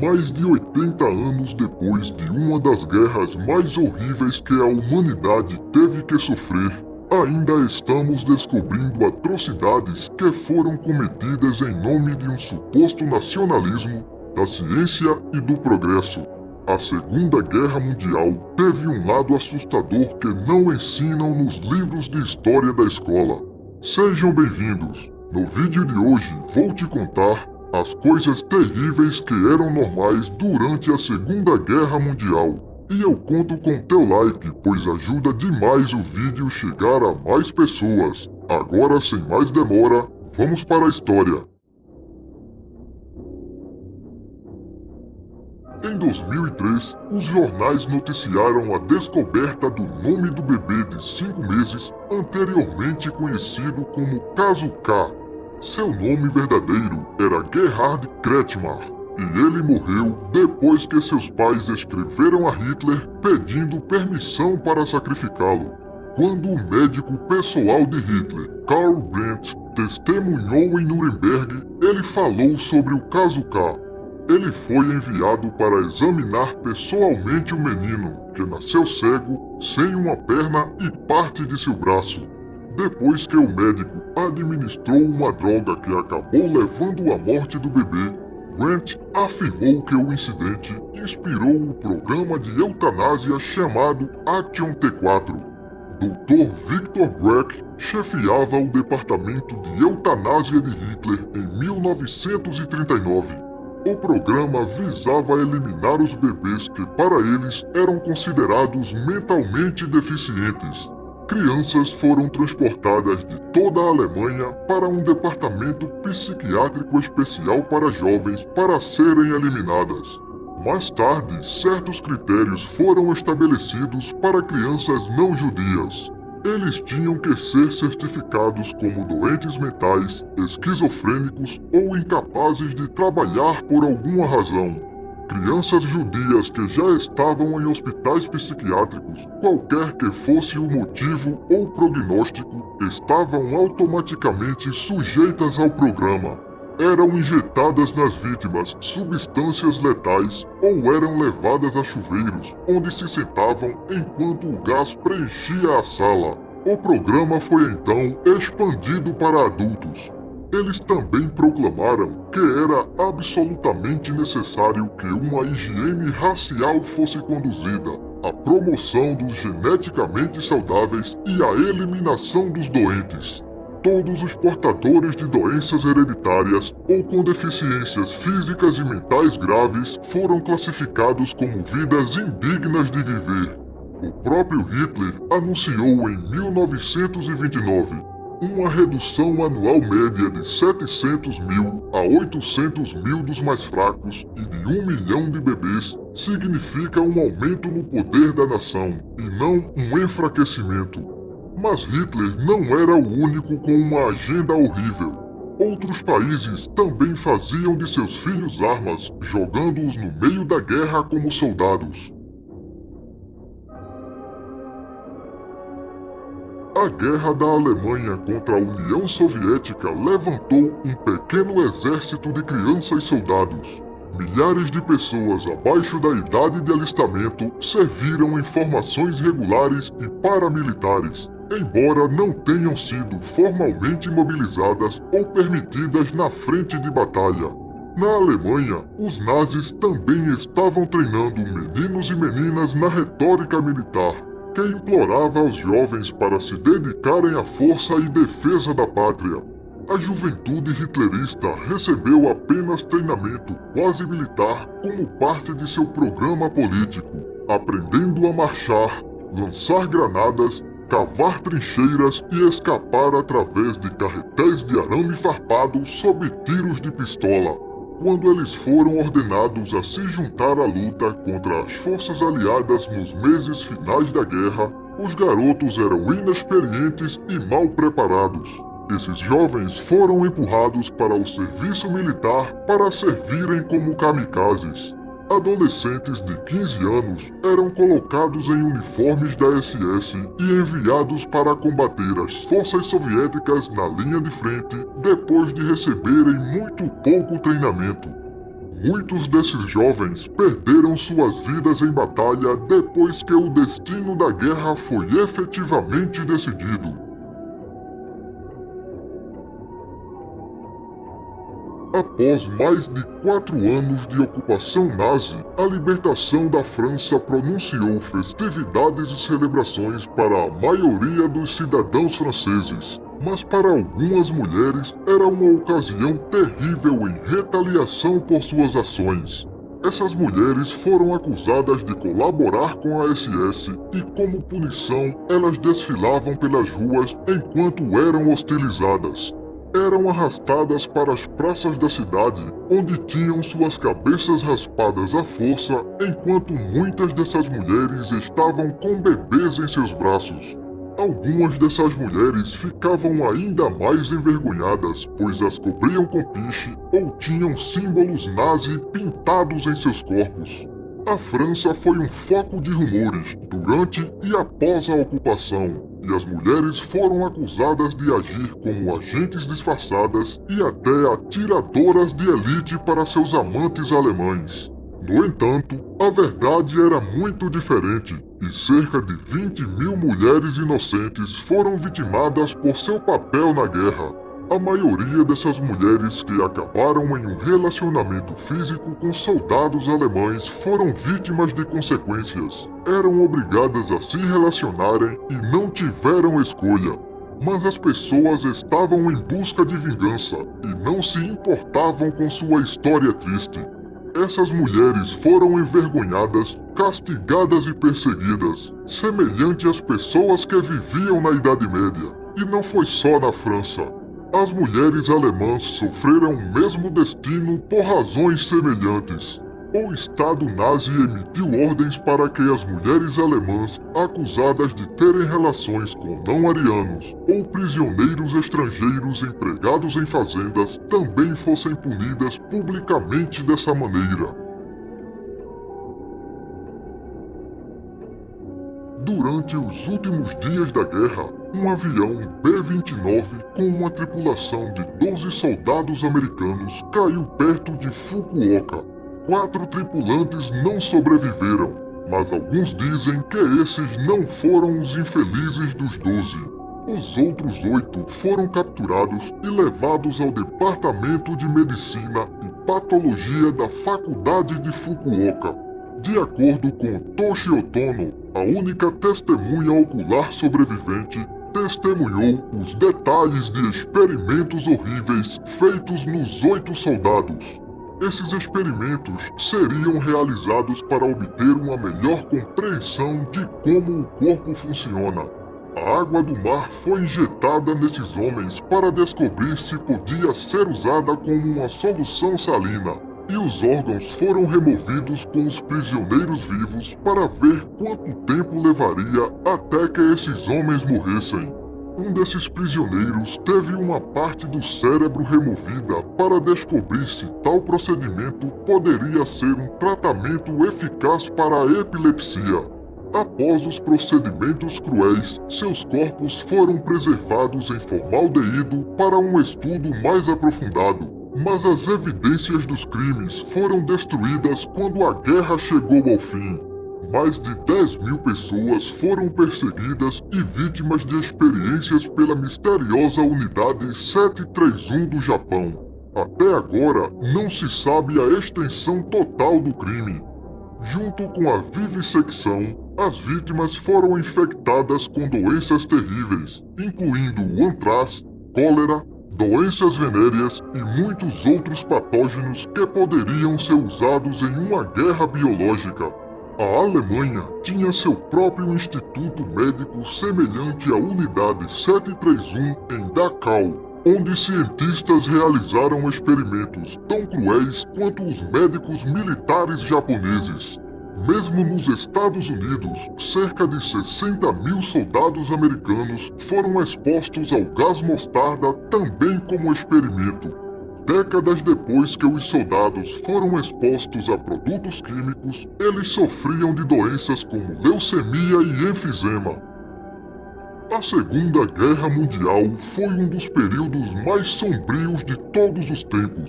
Mais de 80 anos depois de uma das guerras mais horríveis que a humanidade teve que sofrer, ainda estamos descobrindo atrocidades que foram cometidas em nome de um suposto nacionalismo, da ciência e do progresso. A Segunda Guerra Mundial teve um lado assustador que não ensinam nos livros de história da escola. Sejam bem-vindos! No vídeo de hoje vou te contar as coisas terríveis que eram normais durante a Segunda Guerra Mundial. E eu conto com teu like, pois ajuda demais o vídeo chegar a mais pessoas. Agora, sem mais demora, vamos para a história. Em 2003, os jornais noticiaram a descoberta do nome do bebê de 5 meses, anteriormente conhecido como Caso K. Seu nome verdadeiro era Gerhard Kretschmar, e ele morreu depois que seus pais escreveram a Hitler pedindo permissão para sacrificá-lo. Quando o médico pessoal de Hitler, Karl Brandt, testemunhou em Nuremberg, ele falou sobre o Caso K. Ele foi enviado para examinar pessoalmente o menino, que nasceu cego, sem uma perna e parte de seu braço. Depois que o médico administrou uma droga que acabou levando à morte do bebê, Brandt afirmou que o incidente inspirou o programa de eutanásia chamado Action T4. Dr. Victor Brack chefiava o departamento de eutanásia de Hitler em 1939. O programa visava eliminar os bebês que para eles eram considerados mentalmente deficientes. Crianças foram transportadas de toda a Alemanha para um departamento psiquiátrico especial para jovens para serem eliminadas. Mais tarde, certos critérios foram estabelecidos para crianças não judias. Eles tinham que ser certificados como doentes mentais, esquizofrênicos ou incapazes de trabalhar por alguma razão. Crianças judias que já estavam em hospitais psiquiátricos, qualquer que fosse o motivo ou prognóstico, estavam automaticamente sujeitas ao programa. Eram injetadas nas vítimas substâncias letais ou eram levadas a chuveiros, onde se sentavam enquanto o gás preenchia a sala. O programa foi então expandido para adultos. Eles também proclamaram que era absolutamente necessário que uma higiene racial fosse conduzida, a promoção dos geneticamente saudáveis e a eliminação dos doentes. Todos os portadores de doenças hereditárias ou com deficiências físicas e mentais graves foram classificados como vidas indignas de viver. O próprio Hitler anunciou em 1929 uma redução anual média de 700 mil a 800 mil dos mais fracos e de 1 milhão de bebês significa um aumento no poder da nação e não um enfraquecimento. Mas Hitler não era o único com uma agenda horrível. Outros países também faziam de seus filhos armas, jogando-os no meio da guerra como soldados. A guerra da Alemanha contra a União Soviética levantou um pequeno exército de crianças soldados. Milhares de pessoas abaixo da idade de alistamento serviram em formações regulares e paramilitares, embora não tenham sido formalmente mobilizadas ou permitidas na frente de batalha. Na Alemanha, os nazis também estavam treinando meninos e meninas na retórica militar, que implorava aos jovens para se dedicarem à força e defesa da pátria. A juventude hitlerista recebeu apenas treinamento quase militar como parte de seu programa político, aprendendo a marchar, lançar granadas, cavar trincheiras e escapar através de carretéis de arame farpado sob tiros de pistola. Quando eles foram ordenados a se juntar à luta contra as forças aliadas nos meses finais da guerra, os garotos eram inexperientes e mal preparados. Esses jovens foram empurrados para o serviço militar para servirem como kamikazes. Adolescentes de 15 anos eram colocados em uniformes da SS e enviados para combater as forças soviéticas na linha de frente depois de receberem muito pouco treinamento. Muitos desses jovens perderam suas vidas em batalha depois que o destino da guerra foi efetivamente decidido. Após mais de 4 anos de ocupação nazi, a libertação da França pronunciou festividades e celebrações para a maioria dos cidadãos franceses. Mas para algumas mulheres era uma ocasião terrível em retaliação por suas ações. Essas mulheres foram acusadas de colaborar com a SS e, como punição, elas desfilavam pelas ruas enquanto eram hostilizadas. Eram arrastadas para as praças da cidade, onde tinham suas cabeças raspadas à força, enquanto muitas dessas mulheres estavam com bebês em seus braços. Algumas dessas mulheres ficavam ainda mais envergonhadas, pois as cobriam com piche ou tinham símbolos nazi pintados em seus corpos. A França foi um foco de rumores durante e após a ocupação, e as mulheres foram acusadas de agir como agentes disfarçadas e até atiradoras de elite para seus amantes alemães. No entanto, a verdade era muito diferente, e cerca de 20.000 mulheres inocentes foram vitimadas por seu papel na guerra. A maioria dessas mulheres que acabaram em um relacionamento físico com soldados alemães foram vítimas de consequências. Eram obrigadas a se relacionarem e não tiveram escolha. Mas as pessoas estavam em busca de vingança e não se importavam com sua história triste. Essas mulheres foram envergonhadas, castigadas e perseguidas, semelhante às pessoas que viviam na Idade Média. E não foi só na França. As mulheres alemãs sofreram o mesmo destino por razões semelhantes. O Estado nazi emitiu ordens para que as mulheres alemãs acusadas de terem relações com não-arianos ou prisioneiros estrangeiros empregados em fazendas também fossem punidas publicamente dessa maneira. Durante os últimos dias da guerra, um avião B-29 com uma tripulação de 12 soldados americanos caiu perto de Fukuoka. 4 tripulantes não sobreviveram, mas alguns dizem que esses não foram os infelizes dos 12. Os outros 8 foram capturados e levados ao Departamento de Medicina e Patologia da Faculdade de Fukuoka. De acordo com Toshi Otono, a única testemunha ocular sobrevivente, testemunhou os detalhes de experimentos horríveis feitos nos 8 soldados. Esses experimentos seriam realizados para obter uma melhor compreensão de como o corpo funciona. A água do mar foi injetada nesses homens para descobrir se podia ser usada como uma solução salina. E os órgãos foram removidos com os prisioneiros vivos para ver quanto tempo levaria até que esses homens morressem. Um desses prisioneiros teve uma parte do cérebro removida para descobrir se tal procedimento poderia ser um tratamento eficaz para a epilepsia. Após os procedimentos cruéis, seus corpos foram preservados em formaldeído para um estudo mais aprofundado. Mas as evidências dos crimes foram destruídas quando a guerra chegou ao fim. Mais de 10.000 pessoas foram perseguidas e vítimas de experiências pela misteriosa Unidade 731 do Japão. Até agora, não se sabe a extensão total do crime. Junto com a vivissecção, as vítimas foram infectadas com doenças terríveis, incluindo o antraz, cólera, doenças venéreas e muitos outros patógenos que poderiam ser usados em uma guerra biológica. A Alemanha tinha seu próprio instituto médico semelhante à Unidade 731 em Dachau, onde cientistas realizaram experimentos tão cruéis quanto os médicos militares japoneses. Mesmo nos Estados Unidos, cerca de 60.000 soldados americanos foram expostos ao gás mostarda também como experimento. Décadas depois que os soldados foram expostos a produtos químicos, eles sofriam de doenças como leucemia e enfisema. A Segunda Guerra Mundial foi um dos períodos mais sombrios de todos os tempos.